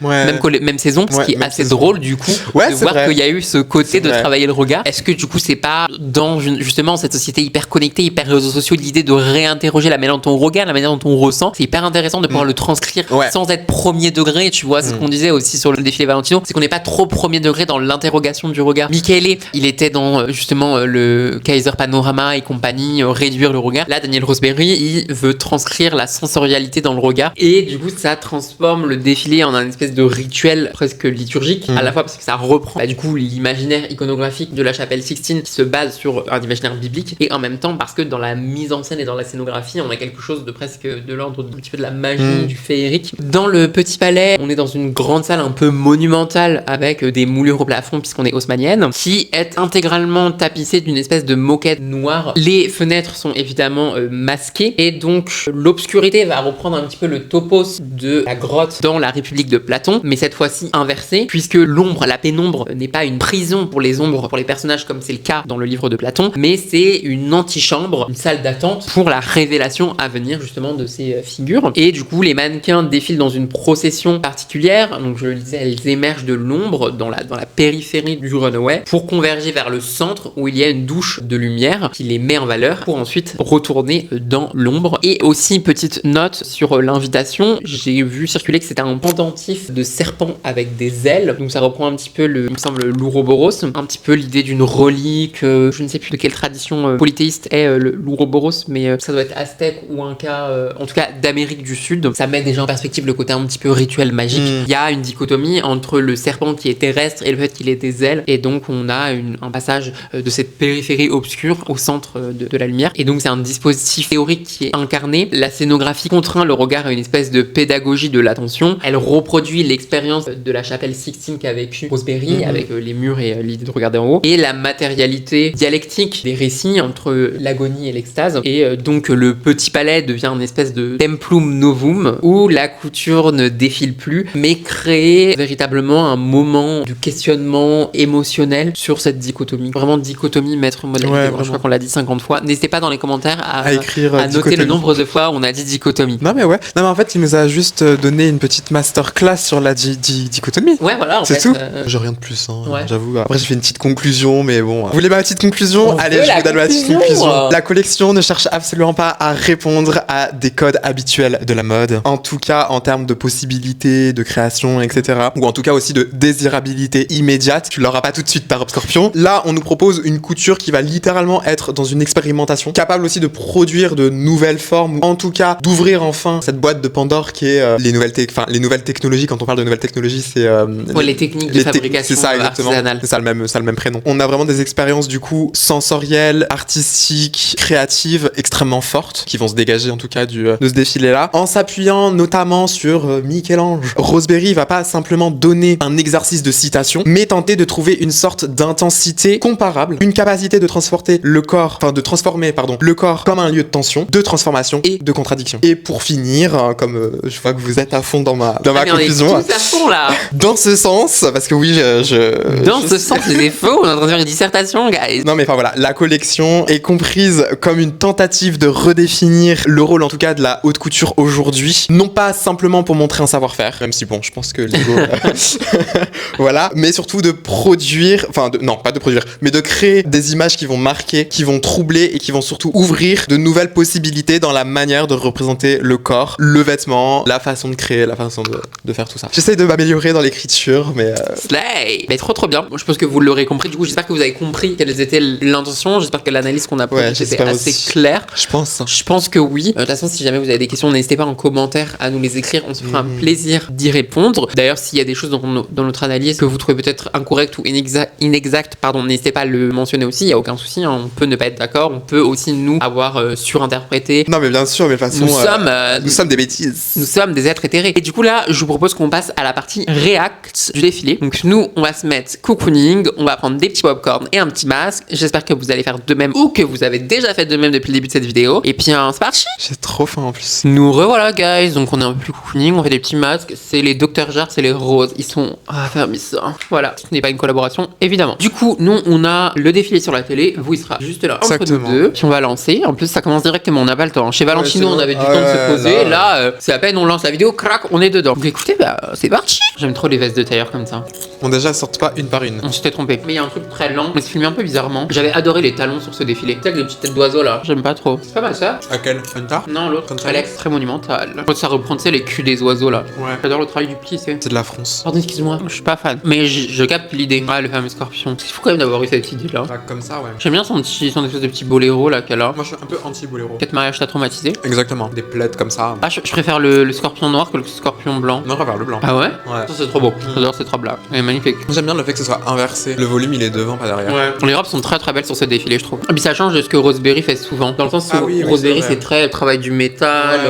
saison, ce qui est assez drôle du coup de voir qu'il y a eu ce côté de travailler le regard. Est-ce que du coup c'est pas dans justement cette société hyper connectée, hyper réseaux sociaux, l'idée de réinterroger la manière dont on regarde, la manière dont on ressent, c'est hyper intéressant de pouvoir le transcrire sans être premier degré, tu vois, ce qu'on disait aussi sur le défilé Valentino, c'est qu'on n'est pas trop premier degré dans l'interrogation du regard. Michele, il était dans justement le Kaiser Panorama et compagnie, réduire le regard. Là, Daniel Roseberry, il veut transcrire la sensorialité dans le regard et du coup ça transforme le défilé en un espèce de rituel presque liturgique, à la fois parce que ça reprend du coup l'imaginaire iconographique de la chapelle Sixtine qui se base sur un imaginaire biblique, et en même temps parce que dans la mise en scène et dans la scénographie on a quelque chose de presque de l'ordre d'un petit peu de la magie, du féerique. Dans le Petit Palais, on est dans une grande salle un peu monumentale avec des moulures au plafond puisqu'on est haussmannienne, qui est intégralement tapissée d'une espèce de moquette noire. Les fenêtres sont évidemment masquées et donc l'obscurité va reprendre un petit peu le topos de la grotte dans la République de Platon, mais cette fois-ci inversée, puisque l'ombre, la pénombre n'est pas une prison pour les ombres, pour les personnages comme c'est le cas dans le livre de Platon, mais c'est une antichambre, une salle d'attente pour la révélation à venir justement de ces figures. Et du coup les mannequins défilent dans une procession particulière, donc je le disais, elles émergent de l'ombre dans la dans la périphérie du runway pour converger vers le centre où il y a une douche de lumière qui les met en valeur pour ensuite retourner dans l'ombre. Et aussi, petite note sur l'invitation, j'ai vu circuler que c'était un pendentif de serpent avec des ailes, donc ça reprend un petit peu il me semble, l'Ouroboros, un petit peu l'idée d'une relique, je ne sais plus de quelle tradition polythéiste est l'Ouroboros, mais ça doit être aztèque ou inca, en tout cas d'Amérique du Sud. Ça met déjà en perspective le côté un petit peu rituel magique. Il y a une dichotomie entre le serpent qui est terrestre et le fait qu'il ait des ailes, et donc on a un passage de cette périphérie obscure au centre de la lumière, et donc c'est un dispositif théorique qui est incarné. La scénographie contraint le regard à une espèce de pédagogie de l'attention. Elle reproduit l'expérience de la chapelle Sixtine qu'a vécu Rosebery avec les murs et l'idée de regarder en haut, et la matérialité dialectique des récits entre l'agonie et l'extase, et donc le petit palais devient une espèce de templum novum où la couture ne défile plus mais crée véritablement un moment de questionnement émotionnel sur cette dichotomie. Vraiment dichotomie maître modèle. Ouais, je crois qu'on l'a dit 50 fois. N'hésitez pas dans les commentaires à écrire noter dichotomie. le nombre de fois où on a dit dichotomie. Non mais ouais, non mais en fait il nous a juste donné une petite masterclass sur la dichotomie. Ouais voilà, c'est fait, tout. J'ai rien de plus, hein, ouais. J'avoue. Après j'ai fait une petite conclusion, mais bon. Vous voulez ma petite conclusion? Allez, je vous donne ma petite conclusion. La collection ne cherche absolument pas à répondre à des codes habituels de la mode. En tout cas, en termes de possibilités, de création, etc. Ou en tout cas aussi de désirabilité immédiate. Tu l'auras pas tout de suite par Scorpion. Là, on nous propose une couture qui va littéralement être dans une expérimentation, capable aussi de produire de nouvelles formes, ou en tout cas d'ouvrir enfin cette boîte de Pandore qui est les nouvelles technologies. Quand on parle de nouvelles technologies, c'est les techniques de fabrication c'est ça, exactement. artisanale. C'est ça le même prénom. On a vraiment des expériences du coup sensorielles, artistiques, créatives extrêmement fortes qui vont se dégager en tout cas de ce défilé-là, en s'appuyant notamment sur Michel-Ange. Rosebery va pas simplement donner un exercice de citation, mais tenter de trouver une sorte d'intensité comparable, une capacité de transformer le corps comme un lieu de tension, de transformation et de contradiction. Et pour finir, comme je vois que vous êtes à fond dans ma conclusion, on est tous à fond là. dans ce sens, parce que oui, dans ce sens, c'est faux, on est en train de faire une dissertation, guys. Non mais enfin voilà, la collection est comprise comme une tentative de redéfinir le rôle en tout cas de la haute couture aujourd'hui, non pas simplement pour montrer un savoir-faire, même si bon, je pense que l'ego voilà, mais surtout de produire, mais de créer des images qui vont marquer, qui vont troubler et qui vont surtout ouvrir de nouvelles possibilités dans la manière de représenter le corps, le vêtement, la façon de créer, la façon de faire tout ça. J'essaie de m'améliorer dans l'écriture, mais Slay. Mais trop bien. Je pense que vous l'aurez compris. Du coup, j'espère que vous avez compris quelles étaient l'intention. J'espère que l'analyse qu'on a produite était assez claire. Je pense que oui. De toute façon, si jamais vous avez des questions, n'hésitez pas en commentaire à nous les écrire. On se fera un plaisir d'y répondre. D'ailleurs, s'il y a des choses dans notre analyse que vous trouvez peut-être incorrectes ou inexactes, n'hésitez pas à le mentionner aussi. Il n'y a aucun souci. On peut ne pas être d'accord. On peut aussi nous avoir surinterprété. Non, mais bien sûr, mais de toute façon, nous sommes des bêtises. Nous sommes des êtres éthérés. Et du coup, là, je vous propose qu'on passe à la partie React du défilé. Donc, nous, on va se mettre cocooning, on va prendre des petits popcorn et un petit masque. J'espère que vous allez faire de même ou que vous avez déjà fait de même depuis le début de cette vidéo. Et puis, c'est parti. J'ai trop faim en plus. Nous revoilà, guys. Donc, on est un peu plus cocooning, on fait des petits masques. C'est les Dr. Jar, c'est les roses. Ils sont fermés ça. Voilà. Ce n'est pas une collaboration, évidemment. Du coup, nous, on a le défilé sur la télé. Vous, il sera juste là entre nous deux. Puis, on va lancer. En plus, ça commence directement. On n'a pas le temps. Chez Valentino, on avait du temps de se poser. Là, c'est à peine on lance la vidéo, crac, on est dedans. Donc, écoutez, c'est parti. J'aime trop les vestes de tailleur comme ça. On déjà sortent pas une par une. On s'était trompé. Mais il y a un truc très lent. On s'est filmé un peu bizarrement. J'avais adoré les talons sur ce défilé. Tu sais, avec des petites têtes d'oiseaux là. J'aime pas trop. C'est pas mal ça. À quel Fanta? Non, l'autre. Alex, très monumental. Ça reprend, tu sais, les culs des oiseaux là. Ouais. J'adore le travail du pli, c'est. De la France. Pardon, excuse-moi. Je suis pas fan. Mais je capte l'idée. Ouais, le fameux scorpion. C'est fou quand même d'avoir eu cette idée là. Comme ça, ouais. J'aime bien son espèce de petit boléro là qu'elle a. Moi, je suis un peu anti-boléro. Peut-être mariage t'a traumatisé. Exactement. Des plaids comme ça. Ah, je préfère le scorpion noir que le scorpion blanc. Non, je préfère le blanc. Ah ouais? Ouais. Ça, c'est trop beau. J'adore cette robe là. Elle est magnifique. J'aime bien le fait que ce soit inversé. Le volume, il est devant, pas derrière. Ouais. Les robes sont très très belles sur ce défilé, je trouve. Et puis ça change de ce que Rosebery fait souvent. Dans le sens où Rosebery, c'est très travail du métal,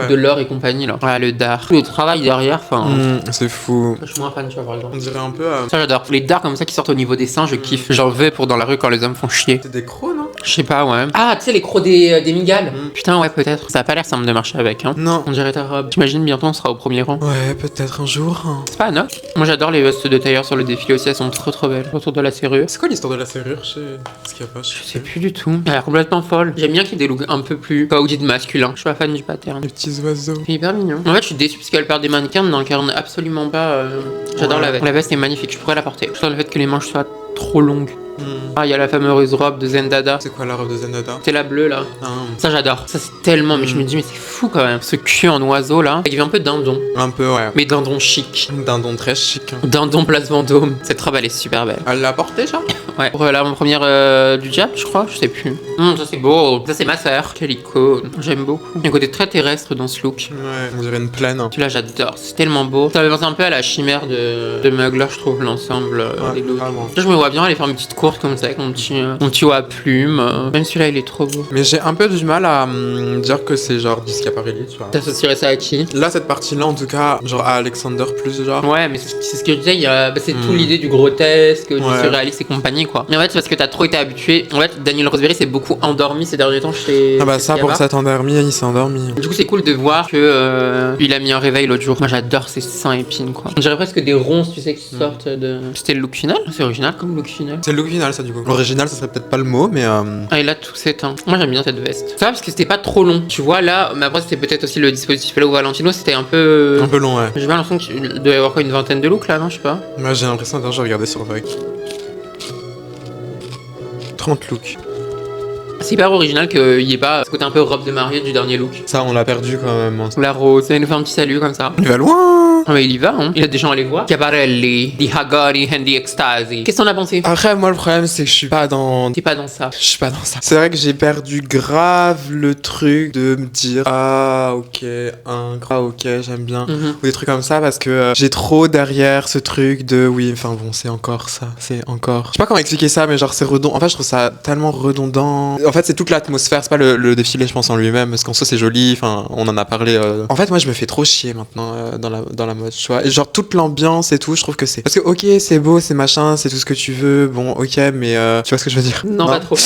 de l'or et compagnie là. Ouais, le dard. Le travail derrière, enfin. C'est fou. Je suis moins fan, tu vois, par exemple. On dirait un peu. Ça, j'adore. Les dards comme ça qui sortent au niveau des seins, je kiffe. J'en veux pour dans la rue quand les hommes font chier. C'est des crocs, non? Je sais pas, ouais. Ah, tu sais, les crocs des migales. Putain, ouais, peut-être. Ça a pas l'air simple de marcher avec, hein. Non. On dirait ta robe. J'imagine bientôt on sera au premier rang. Ouais, peut-être un jour. C'est pas Anouk. Moi j'adore les vestes de tailleur sur le défilé aussi, elles sont trop belles. Autour de la serrure. C'est quoi l'histoire de la serrure chez... Ce qu'il y a pas, Je sais plus du tout. Elle a l'air complètement folle. J'aime bien qu'il y ait des looks un peu plus de masculin. Je suis pas fan du pattern. Les petits oiseaux. C'est hyper mignon. En fait, je suis déçue parce qu'elle perd des mannequins n'incarne absolument pas. J'adore la veste. La veste est magnifique, je pourrais la porter. Je sens le fait que les manches soient trop longues. Ah, il y a la fameuse robe de Zendada. C'est quoi la robe de Zendada? C'est la bleue là. Ah. Ça j'adore. Ça c'est tellement. Mais je me dis, mais c'est fou quand même. Ce cul en oiseau là. Il y avait un peu dindon. Un peu, ouais. Mais dindon chic. Dindon très chic. Dindon place Vendôme. Cette robe elle est super belle. Elle l'a portée, ça? Ouais. Pour la première du Jap, je crois. Je sais plus. Ça c'est beau. Ça c'est ma sœur. Quelle icône. J'aime beaucoup. Il y a un côté très terrestre dans ce look. Ouais, on dirait une plaine. Celui-là j'adore. C'est tellement beau. Ça me fait penser un peu à la chimère de Mugler, je trouve, l'ensemble des looks. Là, je me vois bien aller faire une petite course comme ça avec mon petit haut à plumes. Même celui-là il est trop beau. Mais j'ai un peu du mal à dire que c'est genre du Schiaparelli, tu vois. T'associerais ça à qui? Là, cette partie-là, en tout cas, genre à Alexander plus, genre. Ouais, mais c'est ce que je disais, c'est tout l'idée du grotesque, du surréaliste et compagnie, quoi. Mais en fait, c'est parce que t'as trop été habitué. En fait, Daniel Roseberry s'est beaucoup endormi ces derniers temps chez. Ah bah ça, pour s'être endormi, il s'est endormi. Du coup, c'est cool de voir que il a mis un réveil l'autre jour. Moi, j'adore ces seins épines, quoi. On dirait presque des ronces, tu sais, qui sortent de. C'était le look final? C'est original comme look final. C'est le look final, ça, du coup. Original, ça serait peut-être pas le mot, mais. Ah, et là, tout s'éteint. Moi, j'aime bien cette veste. Ça, parce que c'était pas trop long. Tu vois, là, mais après, c'était peut-être aussi le dispositif là où Valentino, c'était un peu. Un peu long, ouais. J'ai pas l'impression qu'il doit y avoir quoi, une vingtaine de looks là, non? Je sais pas. Moi, j'ai l'impression d'ailleurs, j'ai regardé sur Vogue. 30 looks. C'est hyper original qu'il y ait pas ce côté un peu robe de mariée du dernier look. Ça, on l'a perdu quand même. La rose, il nous fait un petit salut comme ça. Il va loin. Ah, mais il y va, hein. Il a des gens à aller voir. Cabarelli, di Hagari and the Ecstasy. Qu'est-ce que t'en as pensé? Après, moi, le problème, c'est que je suis pas dans. T'es pas dans ça. Je suis pas dans ça. C'est vrai que j'ai perdu grave le truc de me dire ah ok, j'aime bien. Ou des trucs comme ça parce que j'ai trop derrière ce truc de oui, enfin bon, c'est encore ça, c'est encore. Je sais pas comment expliquer ça, mais genre c'est redondant. En fait, je trouve ça tellement redondant. En fait, c'est toute l'atmosphère, c'est pas le défilé, je pense, en lui-même, parce qu'en soi, c'est joli. Enfin, on en a parlé. En fait, moi, je me fais trop chier maintenant dans la mode, tu vois. Et genre toute l'ambiance et tout, je trouve que c'est. Parce que ok, c'est beau, c'est machin, c'est tout ce que tu veux. Bon, ok, mais tu vois ce que je veux dire? Non, pas trop.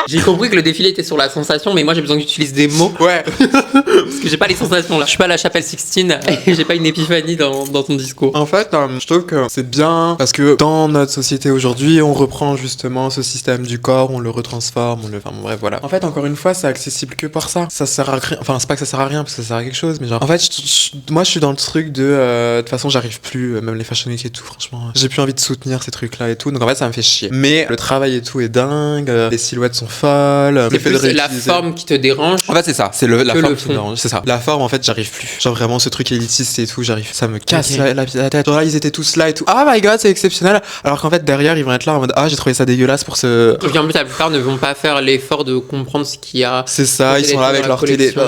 J'ai compris que le défilé était sur la sensation, mais moi j'ai besoin que tu utilises des mots. Ouais. Parce que j'ai pas les sensations là. Je suis pas à la chapelle Sixtine et j'ai pas une épiphanie dans ton discours. En fait, je trouve que c'est bien parce que dans notre société aujourd'hui, on reprend justement ce système du corps, on le retransforme, enfin bon, bref, voilà. En fait, encore une fois, c'est accessible que par ça. Ça sert à rien. Enfin, c'est pas que ça sert à rien parce que ça sert à quelque chose, mais genre. En fait, moi, je suis dans le truc de toute façon, j'arrive plus, même les Fashion Week et tout, franchement. J'ai plus envie de soutenir ces trucs-là et tout. Donc en fait, ça me fait chier. Mais le travail et tout est dingue, les silhouettes sont folles. C'est plus la forme qui te dérange. En fait, c'est ça. C'est la forme le qui me dérange. C'est ça. La forme, en fait, j'arrive plus. Genre vraiment, ce truc élitiste et tout, j'arrive. Ça me casse la tête. Genre là, ils étaient tous là et tout. Ah my god, c'est exceptionnel. Alors qu'en fait, derrière, ils vont être là en mode ah, j'ai trouvé ça dégueulasse pour ce. Et puis en plus, la plupart ne vont pas faire l'effort de comprendre ce qu'il y a. C'est ça, ils sont là avec leur télé. Ça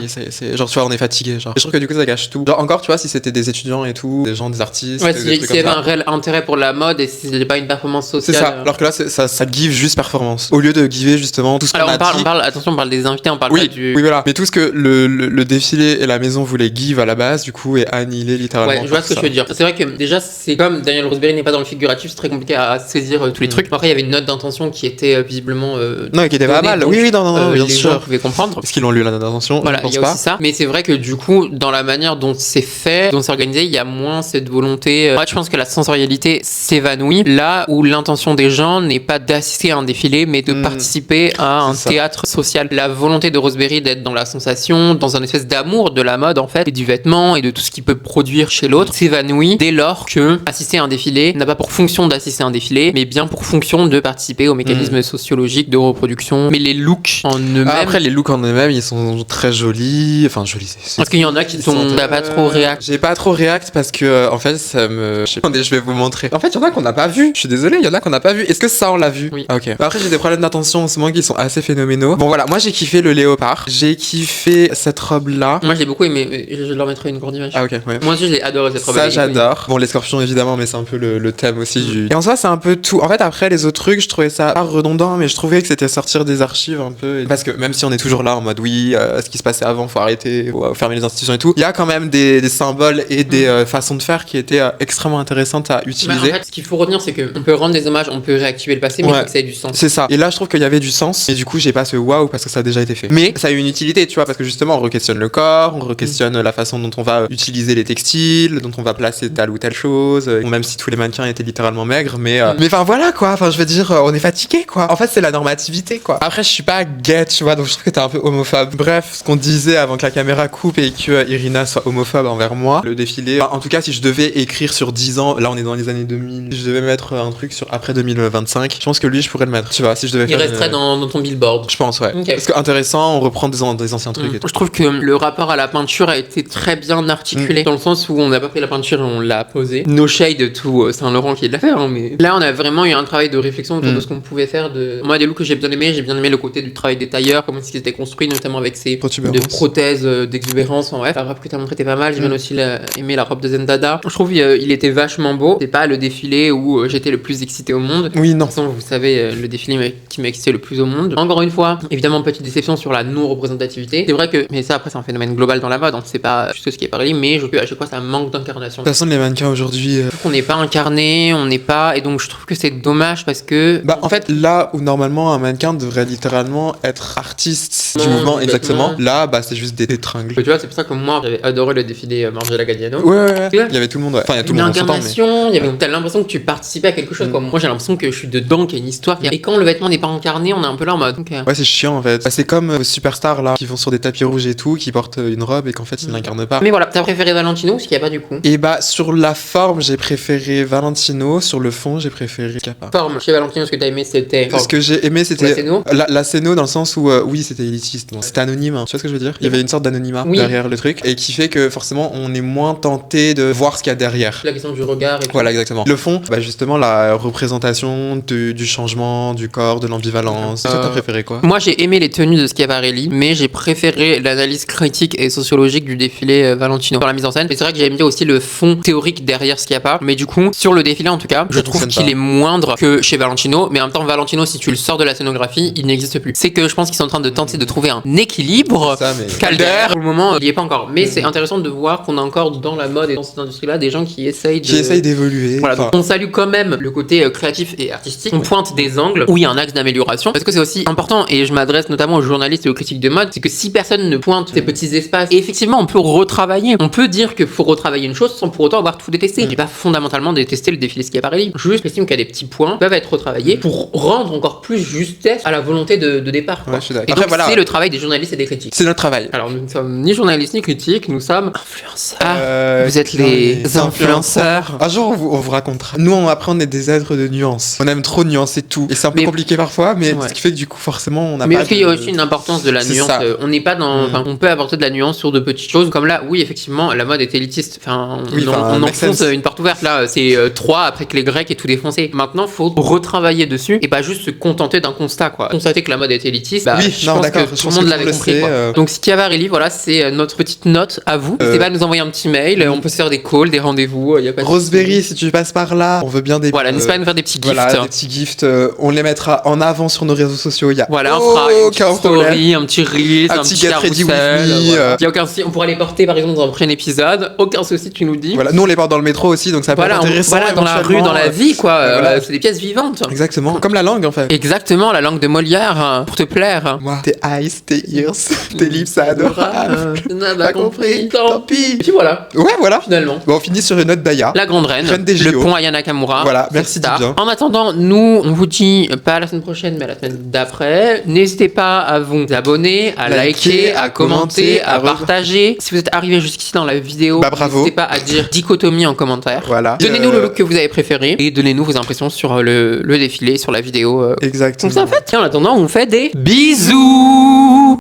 y est, c'est. Genre, tu vois, on est fatigué. Genre. Et je trouve que du coup, ça gâche tout. Genre, encore, tu vois, si c'était des étudiants et tout, des gens, des artistes. Ouais, s'il y avait un réel intérêt pour la mode et si c'était pas une performance sociale. C'est ça. Alors que là, ça give juste performance. Au lieu de giver justement tout ce qu'on a dit. Attention, on parle des invités, on parle pas du. Oui, voilà. Mais tout ce que le défilé et la maison voulaient give à la base, du coup, est annihilé littéralement. Ouais, je vois ce que tu veux dire. C'est vrai que déjà, c'est comme Daniel Roseberry n'est pas dans le figuratif, c'est très compliqué à saisir tous les trucs. Après, il y avait une note d'intention qui était visiblement. Non, qui était pas mal. Oui, non, bien les sûr. gens pouvaient comprendre. Parce qu'ils l'ont lu la note d'intention. Voilà, il y a aussi ça. Mais c'est vrai que du coup, dans la manière dont c'est fait, dont c'est organisé, il y a moins cette volonté. Moi, je pense que la sensorialité s'évanouit là où l'intention des gens n'est pas d'assister à un défilé, mais de participer à un théâtre social. La volonté de Roseberry d'être dans la sensation, dans un espèce d'amour de la mode en fait, et du vêtement et de tout ce qu'il peut produire chez l'autre, s'évanouit dès lors que assister à un défilé n'a pas pour fonction d'assister à un défilé, mais bien pour fonction de participer au mécanisme sociologique de reproduction. Mais les looks en eux-mêmes. Après, les looks en eux-mêmes, ils sont très jolis. Enfin, jolis. Parce qu'il y en a qui sont pas trop réact. J'ai pas trop réact parce que en fait, ça me. Je vais vous montrer. En fait, il y en a qu'on n'a pas vu. Je suis désolé, il y en a qu'on n'a pas vu. Est-ce que ça, on l'a vu? Oui. Ok. Après, j'ai des problèmes d'attention en ce moment qui sont assez phénoménaux. Bon, voilà. Moi, j'ai kiffé le léopard. J'ai kiffé cette robe-là. Moi, je l'ai beaucoup aimé. Je leur mettrai une grande image. Ah, ok, ouais. Moi aussi, je l'ai adoré cette robe. Ça, j'adore. Bon, les scorpions, évidemment, mais c'est un peu le thème aussi du. Et en soi, c'est un peu tout. En fait, après, les autres trucs, je trouvais ça pas redondant, mais je trouvais que c'était sortir des archives un peu. Parce que même si on est toujours là en mode oui, ce qui se passait avant, faut arrêter, faut fermer les institutions et tout, il y a quand même des symboles et des façons de faire qui étaient extrêmement intéressantes à utiliser. En fait, ce qu'il faut retenir, c'est qu'on peut rendre des hommages, on peut réactiver le passé, mais il faut que ça ait du sens. C'est ça. Et là, je trouve qu'il y avait du sens. Et du coup, j'ai pas ce waouh parce que ça a déjà été fait. Mais ça a une utilité, tu vois, parce que justement, on re-questionne le corps, on re-questionne la façon dont on va utiliser les textiles, dont on va placer telle ou telle chose. Même si tous les mannequins étaient littéralement maigres, mais enfin voilà quoi. Enfin, je veux dire, on est fatigué quoi. En fait, c'est la normativité quoi. Après, je suis pas gay, tu vois, donc je trouve que t'es un peu homophobe. Bref, ce qu'on disait avant que la caméra coupe et que Irina soit homophobe envers moi, le défilé. En tout cas, si je devais écrire sur 10 ans, là on est dans les années 2000, si je devais mettre un truc sur après 2025, je pense que lui, je pourrais le mettre. Tu vois, si je devais Il resterait dans ton billboard. Je pense, ouais. Okay. Parce que intéressant, on reprend des anciens trucs et tout. Je trouve que le rapport à la peinture a été très bien articulé, dans le sens où on n'a pas pris la peinture et on l'a posée. No shade tout Saint-Laurent qui est de la faire, hein, mais là on a vraiment eu un travail de réflexion autour de ce qu'on pouvait faire. Moi, des looks que j'ai bien aimé le côté du travail des tailleurs, comment ils étaient construits, notamment avec ces prothèses d'exubérance. En bref, la robe que t'as montré était pas mal. J'ai bien aussi aimé la robe de Zendada. Je trouve il était vachement beau. C'est pas le défilé où j'étais le plus excité au monde. Oui, non. De toute façon, vous savez, le défilé qui m'a excité le plus au monde. Encore une fois, évidemment, petite déception sur la non-représentativité. C'est vrai que, mais ça après c'est un phénomène global dans la mode, hein. C'est pas juste ce qui est parlé, mais je trouve à chaque fois ça manque d'incarnation. De toute façon, les mannequins aujourd'hui. On n'est pas incarné, on n'est pas, et donc je trouve que c'est dommage parce que. En fait, là où normalement un mannequin devrait littéralement être artiste du mouvement, exactement. Là, c'est juste des tringles. Tu vois, c'est pour ça que moi j'avais adoré le défilé Margiela Galliano. Ouais. Il y avait tout le monde. Enfin, il y a tout le monde. L'incarnation, il y avait. T'as l'impression que tu participais à quelque chose. Quoi. Moi, j'ai l'impression que je suis dedans, qu'il y a une histoire. Et quand le vêtement n'est pas incarné, on est un peu là en mode. Ouais, c'est chiant en fait. C'est comme aux superstars là qui vont sur des tapis rouges et tout, qui portent une robe et qu'en fait ils n'incarnent pas. Mais voilà, t'as préféré Valentino ou ce qu'il n'y a pas du coup? Et sur la forme, j'ai préféré Valentino. Sur le fond, j'ai préféré Kappa. Forme, chez Valentino, ce que t'as aimé c'était. Ce que j'ai aimé c'était. La scéno dans le sens où, oui, c'était élitiste. Donc, c'était anonyme. Hein. Tu vois ce que je veux dire? Il y avait une sorte d'anonymat derrière le truc et qui fait que forcément on est moins tenté de voir ce qu'il y a derrière. La question du regard et tout. Voilà, exactement. Le fond, justement, la représentation du changement, du corps, de l'ambivalence. Toi, t'as préféré quoi? Moi, j'ai aimé les tenues de Schiaparelli, mais j'ai préféré l'analyse critique et sociologique du défilé Valentino dans la mise en scène. Mais c'est vrai que j'aime bien aussi le fond théorique derrière Schiapa. Mais du coup, sur le défilé en tout cas, je trouve qu'il est moindre que chez Valentino. Mais en même temps, Valentino, si tu le sors de la scénographie, il n'existe plus. C'est que je pense qu'ils sont en train de tenter de trouver un équilibre. Calder, pour le moment, il n'y est pas encore. Mais c'est intéressant de voir qu'on a encore dans la mode et dans cette industrie-là des gens qui essayent d'évoluer. Voilà, donc on salue quand même le côté créatif et artistique. On pointe des angles où il y a un axe d'amélioration. Parce que c'est aussi important, et je m'adresse notamment aux journalistes et aux critiques de mode, c'est que si personne ne pointe ces petits espaces, et effectivement on peut retravailler. On peut dire qu'il faut retravailler une chose sans pour autant avoir tout détesté. J'ai pas fondamentalement détesté le défilé Schiaparelli. Juste j'estime qu'il y a des petits points qui peuvent être retravaillés pour rendre encore plus justesse à la volonté de départ. Ouais, je suis d'accord. Et donc c'est le travail des journalistes et des critiques. C'est notre travail. Alors nous ne sommes ni journalistes ni critiques, nous sommes influenceurs. Vous êtes les influenceurs. Un jour on vous racontera. Nous après on est des êtres de nuances. On aime trop nuancer tout. Et c'est un peu compliqué parfois, mais ce qui fait que du coup forcément on a mais parce qu'il y a aussi une importance de la nuance. On n'est pas dans. On peut apporter de la nuance sur de petites choses. Comme là, oui, effectivement, la mode est élitiste. On enfonce une porte ouverte. Là, c'est 3 après que les Grecs aient tout défoncé. Maintenant, faut retravailler dessus et pas juste se contenter d'un constat, quoi. Constater que la mode est élitiste. Je pense que tout le monde l'avait compris. Donc, Schiaparelli, voilà, c'est notre petite note à vous. N'hésitez pas à nous envoyer un petit mail. On peut se faire des calls, des rendez-vous. Roseberry, si tu passes par là, on veut bien des. Voilà, n'hésitez pas à nous faire des petits gifts. Voilà, des petits gifts. On les mettra en avant sur nos réseaux sociaux. Voilà, on fera une story, un petit reel, un petit get ready with me. Il y a aucun souci, on pourra les porter par exemple dans un prochain épisode. Aucun souci, tu nous dis. Voilà, nous on les porte dans le métro aussi, donc ça peut être intéressant. Voilà, dans la rue, dans la vie, quoi. C'est des pièces vivantes. Exactement, comme la langue en fait. Exactement, la langue de Molière, pour te plaire. Moi, tes eyes, tes ears, tes lips adorables. Tu n'as pas compris, tant pis. Et puis voilà. Ouais, voilà. Finalement. Bon, on finit sur une note d'Aya. La grande reine. Le pont Aya Nakamura. Voilà, merci bien. En attendant, nous, on vous dit pas la semaine prochaine, mais la semaine d'après. N'hésitez pas à vous abonner, à liker, à commenter, à partager. Si vous êtes arrivé jusqu'ici dans la vidéo, bravo. N'hésitez pas à dire dichotomie en commentaire. Voilà. Donnez-nous le look que vous avez préféré et donnez-nous vos impressions sur le défilé, sur la vidéo. Exactement. Donc c'est en fait. Et en attendant, on fait des bisous.